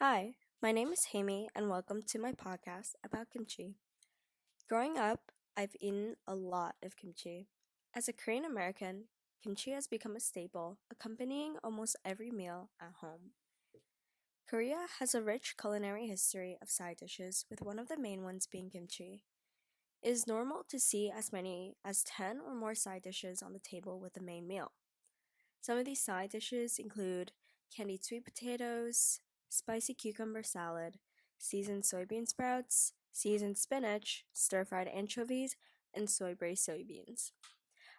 Hi, my name is Hammy, and welcome to my podcast about kimchi. Growing up, I've eaten a lot of kimchi. As a Korean American, kimchi has become a staple, accompanying almost every meal at home. Korea has a rich culinary history of side dishes, with one of the main ones being kimchi. It is normal to see as many as 10 or more side dishes on the table with the main meal. Some of these side dishes include candied sweet potatoes, spicy cucumber salad, seasoned soybean sprouts, seasoned spinach, stir fried anchovies, and soy braised soybeans.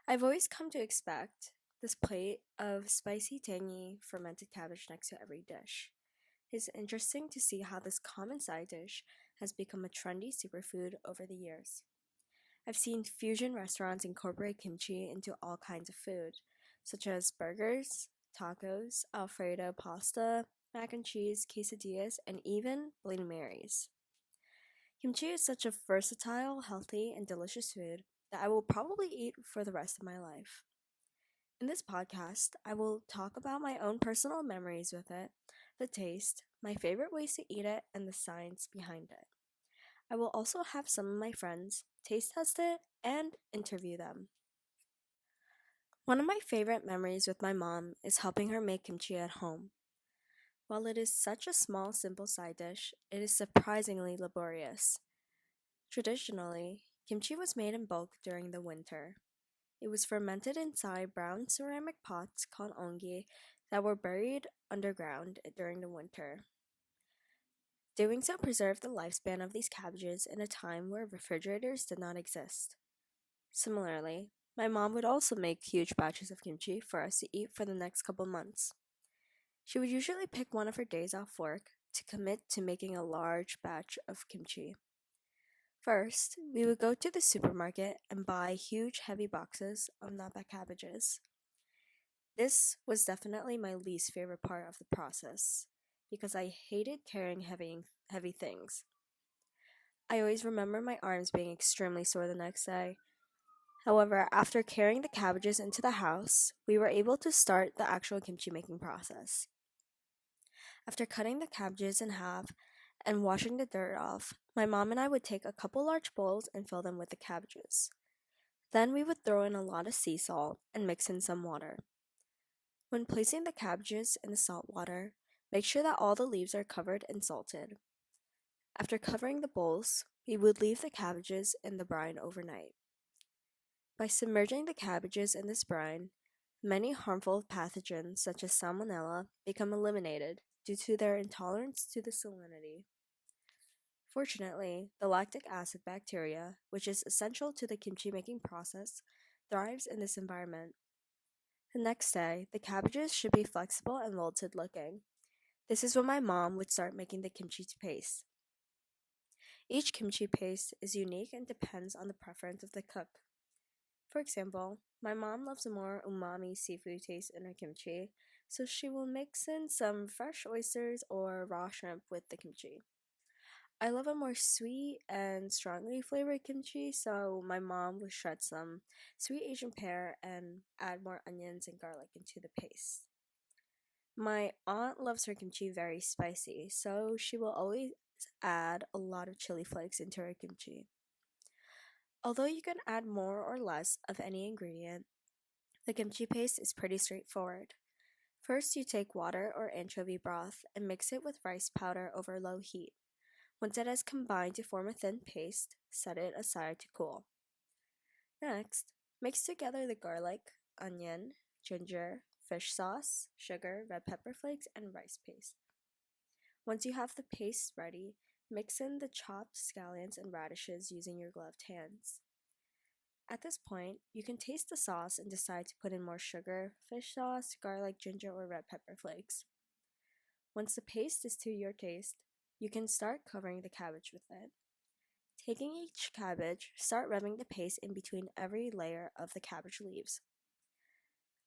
I've always come to expect this plate of spicy, tangy, fermented cabbage next to every dish. It's interesting to see how this common side dish has become a trendy superfood over the years. I've seen fusion restaurants incorporate kimchi into all kinds of food, such as burgers, tacos, Alfredo pasta, mac and cheese, quesadillas, and even Bloody Marys. Kimchi is such a versatile, healthy, and delicious food that I will probably eat for the rest of my life. In this podcast, I will talk about my own personal memories with it, the taste, my favorite ways to eat it, and the science behind it. I will also have some of my friends taste test it and interview them. One of my favorite memories with my mom is helping her make kimchi at home. While it is such a small, simple side dish, it is surprisingly laborious. Traditionally, kimchi was made in bulk during the winter. It was fermented inside brown ceramic pots called ongi that were buried underground during the winter. Doing so preserved the lifespan of these cabbages in a time where refrigerators did not exist. Similarly, my mom would also make huge batches of kimchi for us to eat for the next couple months. She would usually pick one of her days off work to commit to making a large batch of kimchi. First, we would go to the supermarket and buy huge heavy boxes of napa cabbages. This was definitely my least favorite part of the process because I hated carrying heavy things. I always remember my arms being extremely sore the next day. However, after carrying the cabbages into the house, we were able to start the actual kimchi making process. After cutting the cabbages in half and washing the dirt off, my mom and I would take a couple large bowls and fill them with the cabbages. Then we would throw in a lot of sea salt and mix in some water. When placing the cabbages in the salt water, make sure that all the leaves are covered and salted. After covering the bowls, we would leave the cabbages in the brine overnight. By submerging the cabbages in this brine, many harmful pathogens such as salmonella become eliminated due to their intolerance to the salinity. Fortunately, the lactic acid bacteria, which is essential to the kimchi making process, thrives in this environment. The next day, the cabbages should be flexible and wilted looking. This is when my mom would start making the kimchi paste. Each kimchi paste is unique and depends on the preference of the cook. For example, my mom loves a more umami seafood taste in her kimchi, so she will mix in some fresh oysters or raw shrimp with the kimchi. I love a more sweet and strongly flavored kimchi, so my mom would shred some sweet Asian pear and add more onions and garlic into the paste. My aunt loves her kimchi very spicy, so she will always add a lot of chili flakes into her kimchi. Although you can add more or less of any ingredient, the kimchi paste is pretty straightforward. First, you take water or anchovy broth and mix it with rice powder over low heat. Once it has combined to form a thin paste, set it aside to cool. Next, mix together the garlic, onion, ginger, fish sauce, sugar, red pepper flakes, and rice paste. Once you have the paste ready, mix in the chopped scallions and radishes using your gloved hands. At this point, you can taste the sauce and decide to put in more sugar, fish sauce, garlic, ginger, or red pepper flakes. Once the paste is to your taste, you can start covering the cabbage with it. Taking each cabbage, start rubbing the paste in between every layer of the cabbage leaves.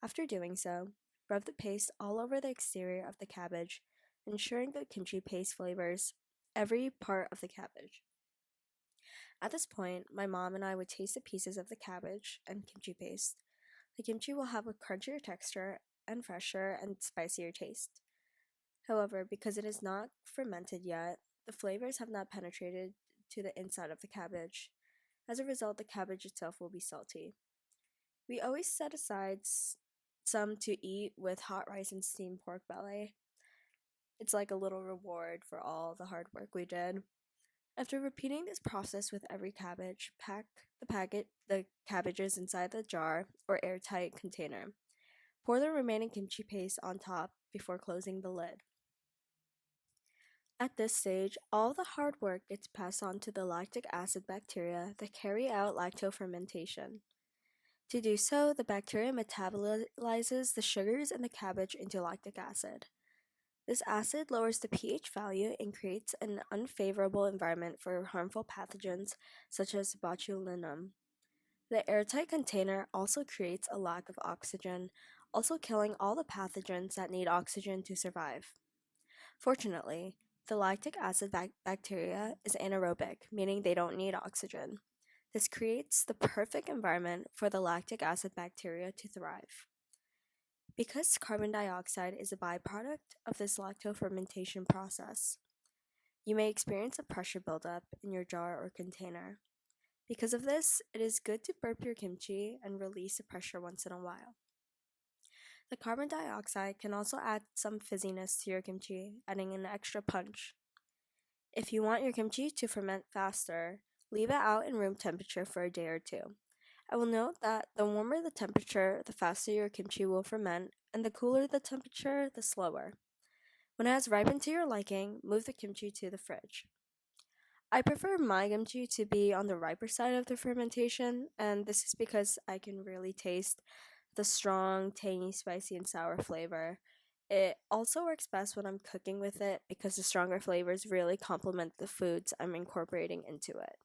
After doing so, rub the paste all over the exterior of the cabbage, ensuring the kimchi paste flavors every part of the cabbage. At this point, my mom and I would taste the pieces of the cabbage and kimchi paste. The kimchi will have a crunchier texture and fresher and spicier taste. However, because it is not fermented yet, the flavors have not penetrated to the inside of the cabbage. As a result, the cabbage itself will be salty. We always set aside some to eat with hot rice and steamed pork belly. It's like a little reward for all the hard work we did. After repeating this process with every cabbage, pack the cabbages inside the jar or airtight container. Pour the remaining kimchi paste on top before closing the lid. At this stage, all the hard work gets passed on to the lactic acid bacteria that carry out lactofermentation. To do so, the bacteria metabolizes the sugars in the cabbage into lactic acid. This acid lowers the pH value and creates an unfavorable environment for harmful pathogens such as botulinum. The airtight container also creates a lack of oxygen, also killing all the pathogens that need oxygen to survive. Fortunately, the lactic acid bacteria is anaerobic, meaning they don't need oxygen. This creates the perfect environment for the lactic acid bacteria to thrive. Because carbon dioxide is a byproduct of this lactofermentation process, you may experience a pressure buildup in your jar or container. Because of this, it is good to burp your kimchi and release the pressure once in a while. The carbon dioxide can also add some fizziness to your kimchi, adding an extra punch. If you want your kimchi to ferment faster, leave it out in room temperature for a day or two. I will note that the warmer the temperature, the faster your kimchi will ferment, and the cooler the temperature, the slower. When it has ripened to your liking, move the kimchi to the fridge. I prefer my kimchi to be on the riper side of the fermentation, and this is because I can really taste the strong, tangy, spicy, and sour flavor. It also works best when I'm cooking with it because the stronger flavors really complement the foods I'm incorporating into it.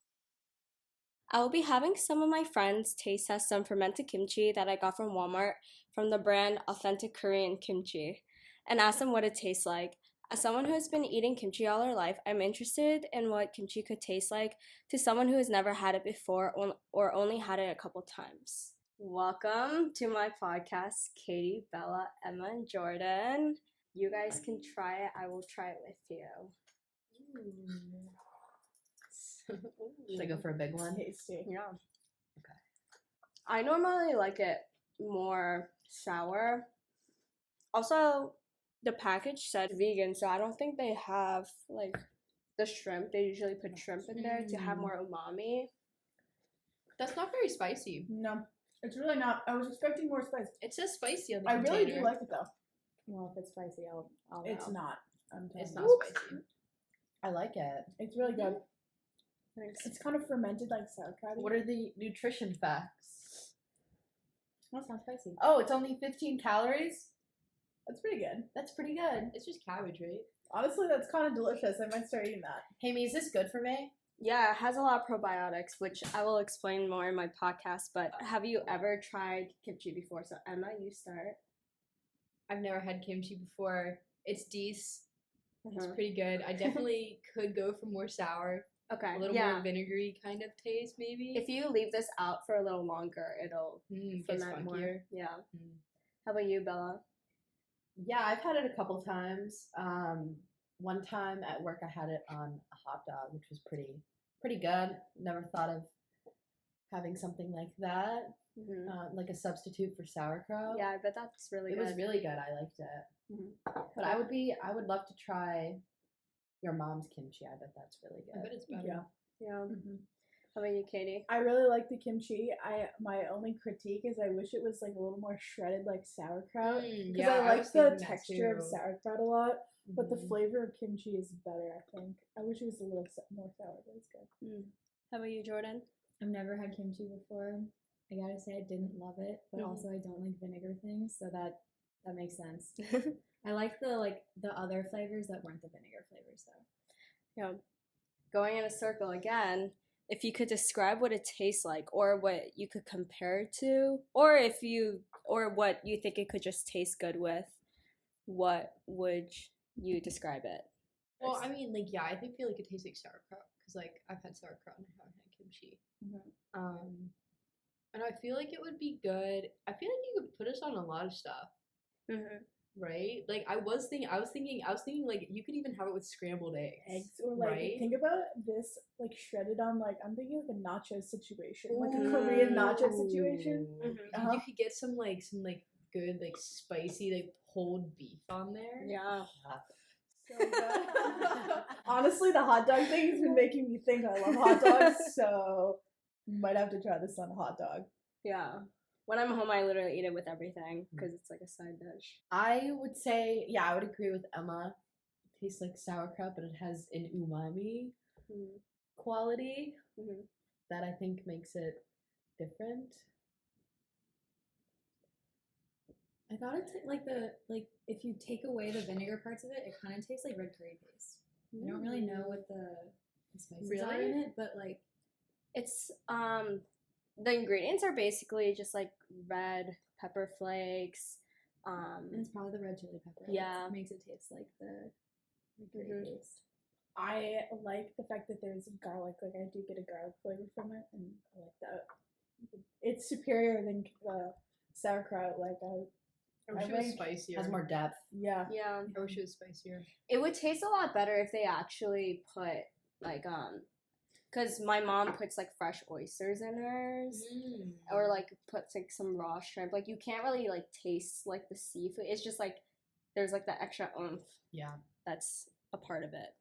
I will be having some of my friends taste test some fermented kimchi that I got from Walmart from the brand Authentic Korean Kimchi and ask them what it tastes like. As someone who has been eating kimchi all her life, I'm interested in what kimchi could taste like to someone who has never had it before or only had it a couple times. Welcome to my podcast, Katie, Bella, Emma, and Jordan. You guys can try it. I will try it with you. Should I go for a big one? Tasty. Yeah. Okay. I normally like it more sour. Also, the package said vegan, so I don't think they have like the shrimp. They usually put shrimp in there to have more umami. That's not very spicy. No, it's really not. I was expecting more spice. It says spicy on the I container. really do like it though. Well, if it's spicy, I'll It's know. not. It's not you. spicy. I like it. It's really good. Thanks. It's kind of fermented like sauerkraut. What are the nutrition facts? Well, it's not spicy. Oh, it's only 15 calories? That's pretty good. That's pretty good. It's just cabbage, right? Honestly, that's kind of delicious. I might start eating that. Hey, is this good for me? Yeah, it has a lot of probiotics, which I will explain more in my podcast. But have you ever tried kimchi before? So Emma, you start. I've never had kimchi before. It's decent. It's Mhm. pretty good. I definitely could go for more sour. Okay. A little more vinegary kind of taste, maybe. If you leave this out for a little longer, it'll gets ferment more. funkier. Yeah. Mm. How about you, Bella? Yeah, I've had it a couple times. One time at work, I had it on a hot dog, which was pretty good. Never thought of having something like that, like a substitute for sauerkraut. Yeah, I bet that's really good. It was really good. I liked it. But I would love to try your mom's kimchi. I bet that's really good. I bet it's better. Yeah. How about you, Katie? I really like the kimchi. My only critique is I wish it was like a little more shredded like sauerkraut. Because I like the texture of sauerkraut a lot, but the flavor of kimchi is better, I think. I wish it was a little more sour, but it's good. How about you, Jordan? I've never had kimchi before. I gotta say I didn't love it, but also I don't like vinegar things, so that makes sense. I like the other flavors that weren't the vinegar flavors though. Yeah. Going in a circle again, if you could describe what it tastes like or what you could compare it to, or what you think it could just taste good with, what would you describe it? Well, I mean, like, yeah, I think feel like it tastes like sauerkraut because, like, I've had sauerkraut and I haven't had kimchi. And I feel like it would be good. I feel like you could put us on a lot of stuff. right? Like I was thinking like you could even have it with scrambled eggs. Or like right? think about this like shredded on like I'm thinking like a nacho situation, like a Korean nacho situation. Dude, you could get some good like spicy like pulled beef on there. Yeah. So good. Honestly, the hot dog thing has been making me think I love hot dogs, so might have to try this on a hot dog. Yeah. When I'm home, I literally eat it with everything because it's like a side dish. I would say, yeah, I would agree with Emma. It tastes like sauerkraut, but it has an umami quality that I think makes it different. I thought it if you take away the vinegar parts of it, it kind of tastes like red curry paste. I don't really know what the spices are in it, but like it's the ingredients are basically just like red pepper flakes. And it's probably the red chili pepper. Yeah, that makes it taste like the red curry paste. I like the fact that there's garlic. Like I do get a garlic flavor from it, and I like that. It's superior than sauerkraut. Like I wish it was spicier. Has more depth. Yeah. Yeah. I wish it was spicier. It would taste a lot better if they actually put like because my mom puts like fresh oysters in hers, or like puts like some raw shrimp. Like you can't really like taste like the seafood. It's just like there's like the extra oomph. Yeah. That's a part of it.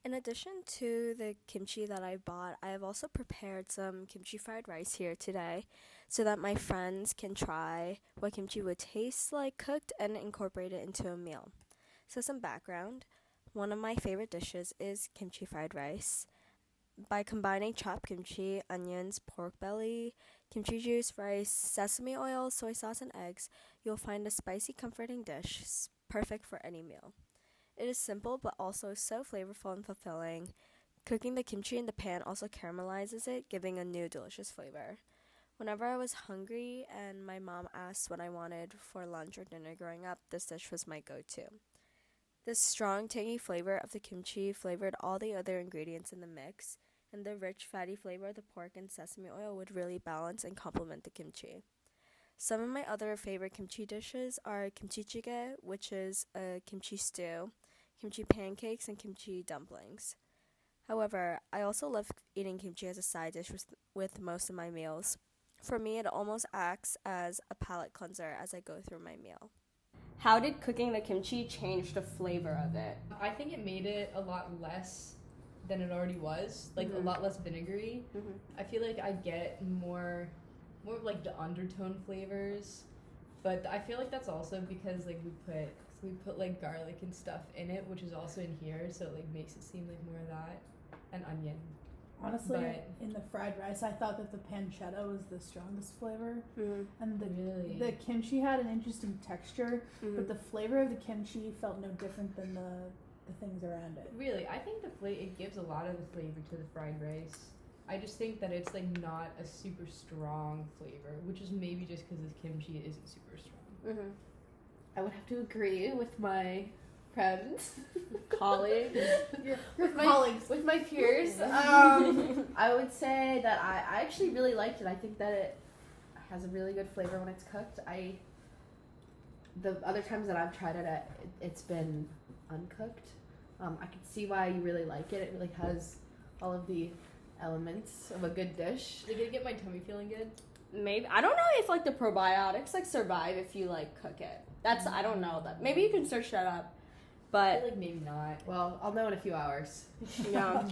In addition to the kimchi that I bought, I have also prepared some kimchi fried rice here today so that my friends can try what kimchi would taste like cooked and incorporate it into a meal. So some background. One of my favorite dishes is kimchi fried rice. By combining chopped kimchi, onions, pork belly, kimchi juice, rice, sesame oil, soy sauce, and eggs, you'll find a spicy, comforting dish perfect for any meal. It is simple but also so flavorful and fulfilling. Cooking the kimchi in the pan also caramelizes it, giving a new delicious flavor. Whenever I was hungry and my mom asked what I wanted for lunch or dinner growing up, this dish was my go-to. The strong, tangy flavor of the kimchi flavored all the other ingredients in the mix, and the rich, fatty flavor of the pork and sesame oil would really balance and complement the kimchi. Some of my other favorite kimchi dishes are kimchi jjigae, which is a kimchi stew, kimchi pancakes, and kimchi dumplings. However, I also love eating kimchi as a side dish with most of my meals. For me, it almost acts as a palate cleanser as I go through my meal. How did cooking the kimchi change the flavor of it? I think it made it a lot less than it already was, like a lot less vinegary. I feel like I get more of like the undertone flavors, but I feel like that's also because like we put like garlic and stuff in it, which is also in here, so it like makes it seem like more of that, and onion. Honestly, in the fried rice, I thought that the pancetta was the strongest flavor, and the kimchi had an interesting texture, but the flavor of the kimchi felt no different than the things around it. Really, I think it gives a lot of the flavor to the fried rice. I just think that it's like not a super strong flavor, which is maybe just because the kimchi isn't super strong. I would have to agree with my friends, Colleagues, with my peers. I would say that I actually really liked it. I think that it has a really good flavor when it's cooked. The other times that I've tried it, it's been uncooked. I can see why you really like it. It really has all of the elements of a good dish. Is it gonna get my tummy feeling good? Maybe. I don't know if like the probiotics like survive if you like cook it. That's I don't know that. Maybe you can search that up. I But feel like maybe not. Well, I'll know in a few hours. yeah.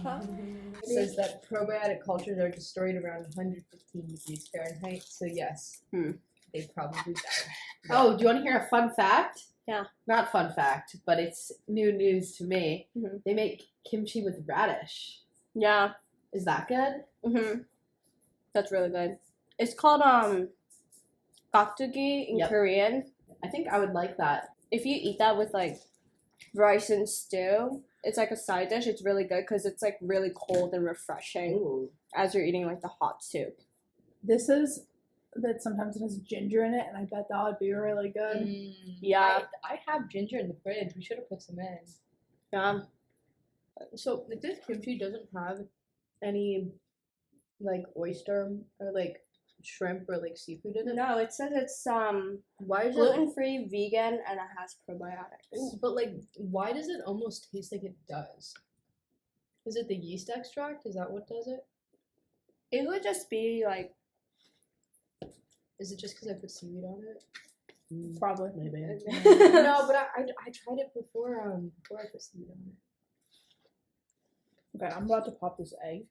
It says that probiotic cultures are destroyed around 115 degrees Fahrenheit. So yes, they probably died. Oh, do you want to hear a fun fact? Yeah. Not fun fact, but it's new news to me. They make kimchi with radish. Yeah. Is that good? That's really good. It's called gakdugi in Korean. I think I would like that. If you eat that with like rice and stew, it's like a side dish. It's really good because it's like really cold and refreshing as you're eating like the hot soup. This is that sometimes it has ginger in it, and I bet that would be really good. Yeah. I have ginger in the fridge. We should have put some in. Yeah. So this kimchi doesn't have any like oyster or like shrimp or like seafood in it? No, it says it's Why is gluten-free, vegan, and it has probiotics. it? But like, why does it almost taste like it does? Is it the yeast extract? Is that what does it? It would just be like Is it just because I put seaweed on it? Probably. Maybe. No, but I tried it before I put seaweed on it. Okay, I'm about to pop this egg,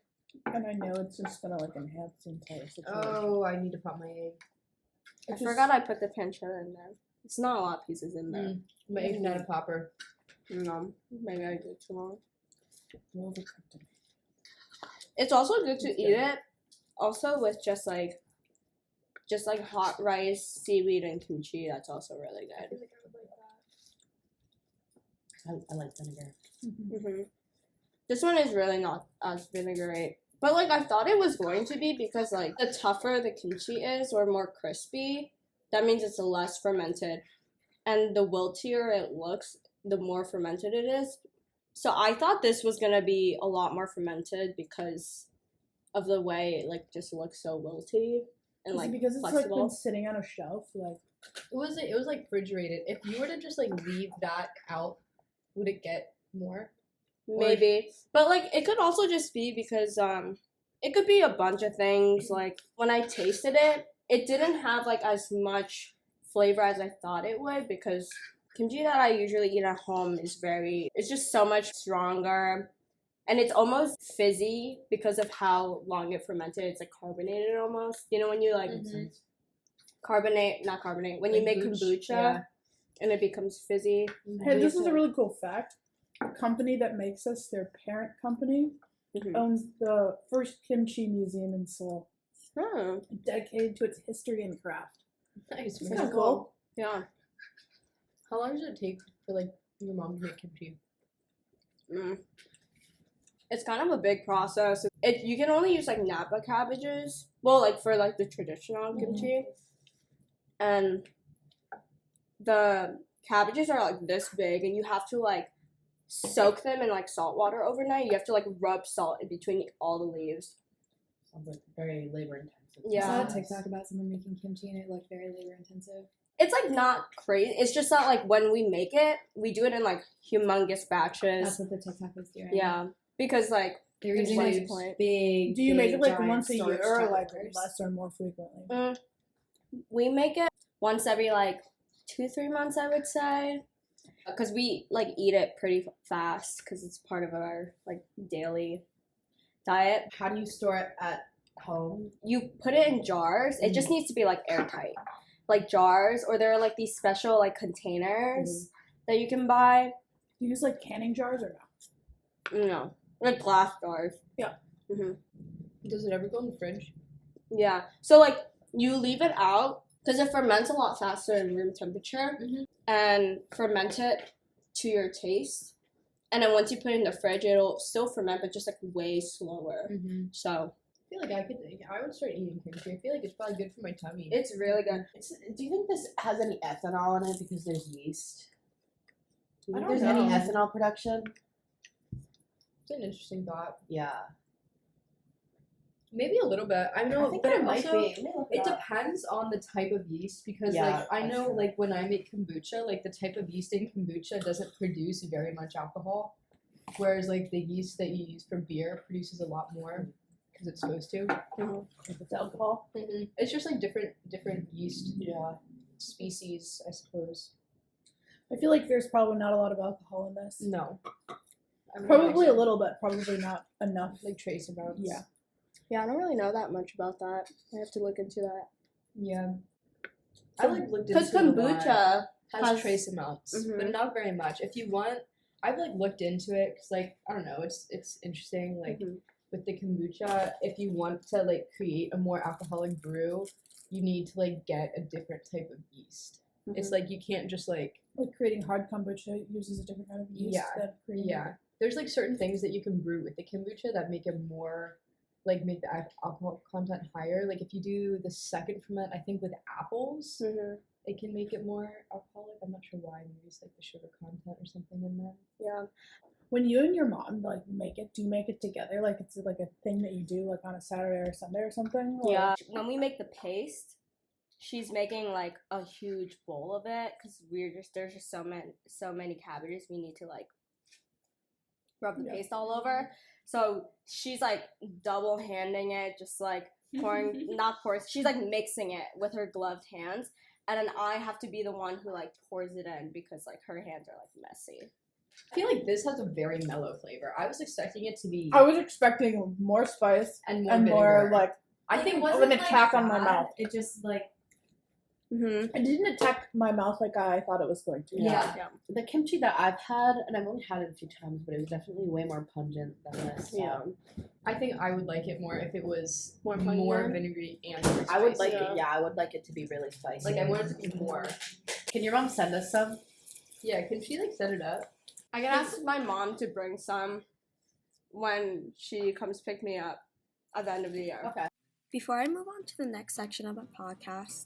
and I know it's just gonna like enhance the entire situation. Oh, I need to pop my egg. I forgot I put the pancetta in there. It's not a lot of pieces in there. My egg's not a popper. No, maybe I did too long. You overcooked it. It's also good to eat it, also with just like hot rice, seaweed, and kimchi. That's also really good. I like vinegar. Mm-hmm. This one is really not as vinegary, but like I thought it was going to be because like the tougher the kimchi is or more crispy, that means it's less fermented, and the wiltier it looks, the more fermented it is. So I thought this was gonna be a lot more fermented because of the way it like just looks so wilty and Is like it because it's flexible. like been sitting on a shelf, like It was like refrigerated. If you were to just like leave that out, would it get more? Maybe. But like it could also just be because it could be a bunch of things. Like when I tasted it, it didn't have like as much flavor as I thought it would because kimchi that I usually eat at home is it's just so much stronger. And it's almost fizzy because of how long it fermented. It's like carbonated almost. You know when you like not carbonate, when you make kombucha and it becomes fizzy. hey, this is a really cool fact. The company that makes this, their parent company, owns the first kimchi museum in Seoul, dedicated to its history and craft. Nice. It's kind of cool. Yeah. How long does it take for like your mom to make kimchi? It's kind of a big process. You can only use like Napa cabbages. Well, like for like the traditional kimchi. And the cabbages are like this big and you have to like soak them in like salt water overnight. You have to like rub salt in between all the leaves. Sounds like very labor intensive. Yeah. I saw a TikTok about someone making kimchi and it looked very labor intensive. It's like not crazy. It's just that like when we make it, we do it in like humongous batches. That's what the TikTok was doing. Yeah. Because like They're using what's these the point? big. Do you make it like giant once a year storage or like trailers. less or more frequently? We make it once every like 2-3 months, I would say, because we like eat it pretty fast because it's part of our like daily diet. How do you store it at home? You put it in jars. It just needs to be like airtight, like jars, or there are like these special like containers that you can buy. Do you use like canning jars or no? No, like glass jars. Yeah. Does it ever go in the fridge? Yeah. So like you leave it out because it ferments a lot faster in room temperature and ferment it to your taste. And then once you put it in the fridge, it'll still ferment, but just like way slower. So I feel like I would start eating kimchi. I feel like it's probably good for my tummy. it's really good. Do you think this has any ethanol in it because there's yeast? Do you I think don't there's any know. ethanol production? It's an interesting thought. Yeah. Maybe a little bit. I know, I think but there it might also, be. Let me look it it up. depends on the type of yeast because Yeah, like I that's know true. like when I make kombucha, like the type of yeast in kombucha doesn't produce very much alcohol, whereas like the yeast that you use for beer produces a lot more because it's supposed to. If it's alcohol. It's just like different yeast Yeah. species, I suppose. I feel like there's probably not a lot of alcohol in this. No. I don't Probably think a little bit, probably not enough. so. Like trace amounts. Yeah. Yeah, I don't really know that much about that. I have to look into that. Yeah. I like looked Because into it a lot. kombucha has trace amounts, Mhm. but not very much. If you want, I've like looked into it because like I don't know, it's interesting. Like with the kombucha, if you want to like create a more alcoholic brew, you need to like get a different type of yeast. It's like you can't just like creating hard kombucha uses a different kind of yeast Yeah. than creating There's like certain things that you can brew with the kombucha that make it more like make the alcohol content higher. Like if you do the second ferment, I think with apples, it can make it more alcoholic. I'm not sure why. Maybe it's like the sugar content or something in there. Yeah. When you and your mom like make it, do you make it together? Like it's like a thing that you do like on a Saturday or Sunday or something? Or? Yeah. When we make the paste, she's making like a huge bowl of it because there's just so many cabbages we need to like rub the paste all over. So she's like double handing it, just like pouring, not pours. She's like mixing it with her gloved hands, and then I have to be the one who like pours it in because like her hands are like messy. I feel like this has a very mellow flavor. I was expecting it to be. I was expecting more spice and more like. I think of an attack on my mouth. It just like. It didn't attack my mouth like I thought it was going to. Yeah. The kimchi that I've had, and I've only had it a few times, but it was definitely way more pungent than this. Yeah. I think I would like it more if it was more vinegary and more I would like spicy. it. Yeah, I would like it to be really spicy. Like I want it to be more. Can your mom send us some? Yeah, can she like set it up? I can ask my mom to bring some when she comes pick me up at the end of the year. Okay. Before I move on to the next section of my podcast,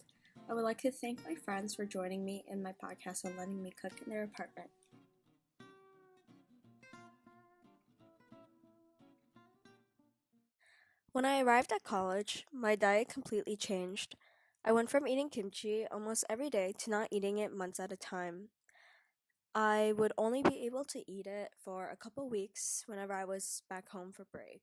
I would like to thank my friends for joining me in my podcast and letting me cook in their apartment. When I arrived at college, my diet completely changed. I went from eating kimchi almost every day to not eating it months at a time. I would only be able to eat it for a couple weeks whenever I was back home for break.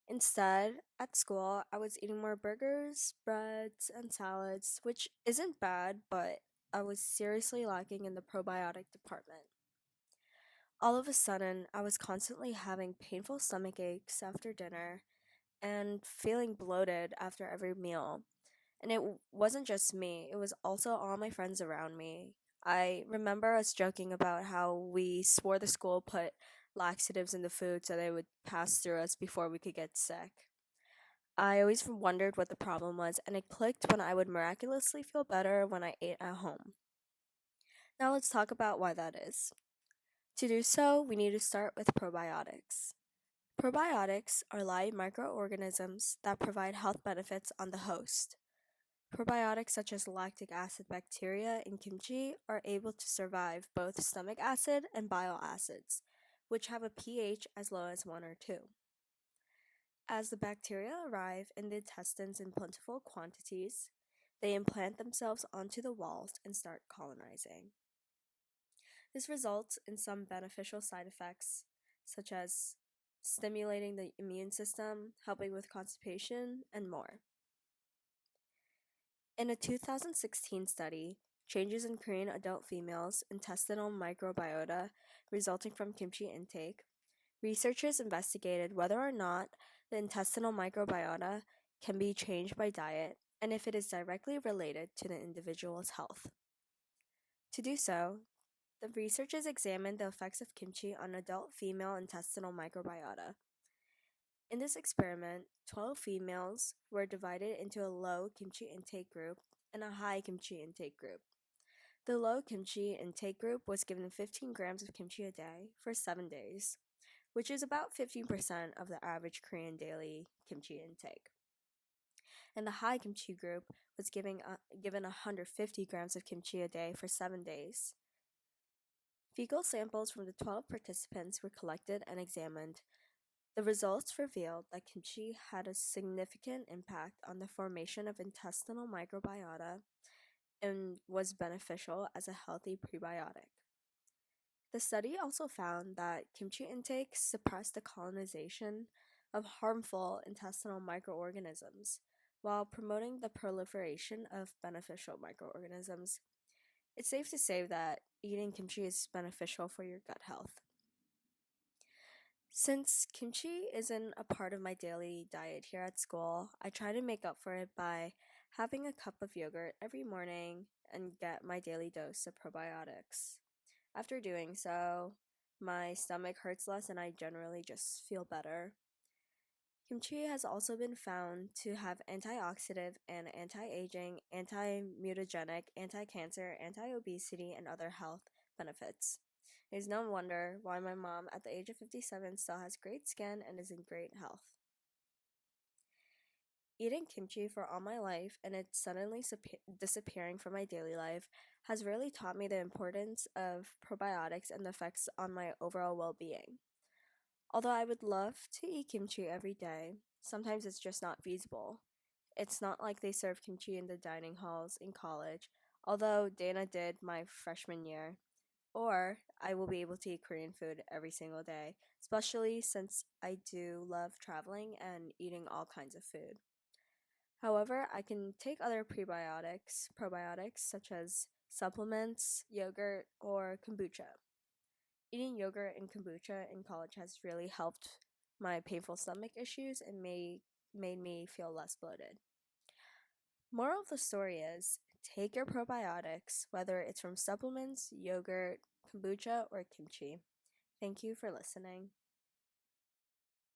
Instead, at school, I was eating more burgers, breads, and salads, which isn't bad, but I was seriously lacking in the probiotic department. All of a sudden, I was constantly having painful stomach aches after dinner and feeling bloated after every meal. And it wasn't just me, it was also all my friends around me. I remember us joking about how we swore the school put laxatives in the food so they would pass through us before we could get sick. I always wondered what the problem was, and it clicked when I would miraculously feel better when I ate at home. Now let's talk about why that is. To do so, we need to start with probiotics. Probiotics are live microorganisms that provide health benefits on the host. Probiotics such as lactic acid bacteria in kimchi are able to survive both stomach acid and bile acids, which have a pH as low as 1 or 2. As the bacteria arrive in the intestines in plentiful quantities, they implant themselves onto the walls and start colonizing. This results in some beneficial side effects, such as stimulating the immune system, helping with constipation, and more. In a 2016 study, changes in Korean adult females' intestinal microbiota resulting from kimchi intake, researchers investigated whether or not the intestinal microbiota can be changed by diet and if it is directly related to the individual's health. To do so, the researchers examined the effects of kimchi on adult female intestinal microbiota. In this experiment, 12 females were divided into a low kimchi intake group and a high kimchi intake group. The low kimchi intake group was given 15 grams of kimchi a day for 7 days, which is about 15% of the average Korean daily kimchi intake. And the high kimchi group was given 150 grams of kimchi a day for 7 days. Fecal samples from the 12 participants were collected and examined. The results revealed that kimchi had a significant impact on the formation of intestinal microbiota and was beneficial as a healthy prebiotic. The study also found that kimchi intake suppressed the colonization of harmful intestinal microorganisms while promoting the proliferation of beneficial microorganisms. It's safe to say that eating kimchi is beneficial for your gut health. Since kimchi isn't a part of my daily diet here at school, I try to make up for it by having a cup of yogurt every morning and get my daily dose of probiotics. After doing so, my stomach hurts less and I generally just feel better. Kimchi has also been found to have antioxidant and anti-aging, anti-mutagenic, anti-cancer, anti-obesity, and other health benefits. It is no wonder why my mom, at the age of 57, still has great skin and is in great health. Eating kimchi for all my life and it suddenly disappearing from my daily life has really taught me the importance of probiotics and the effects on my overall well being. Although I would love to eat kimchi every day, sometimes it's just not feasible. It's not like they serve kimchi in the dining halls in college, although Dana did my freshman year. Or I will be able to eat Korean food every single day, especially since I do love traveling and eating all kinds of food. However, I can take other probiotics such as supplements, yogurt, or kombucha. Eating yogurt and kombucha in college has really helped my painful stomach issues and made me feel less bloated. Moral of the story is take your probiotics, whether it's from supplements, yogurt, kombucha, or kimchi. Thank you for listening.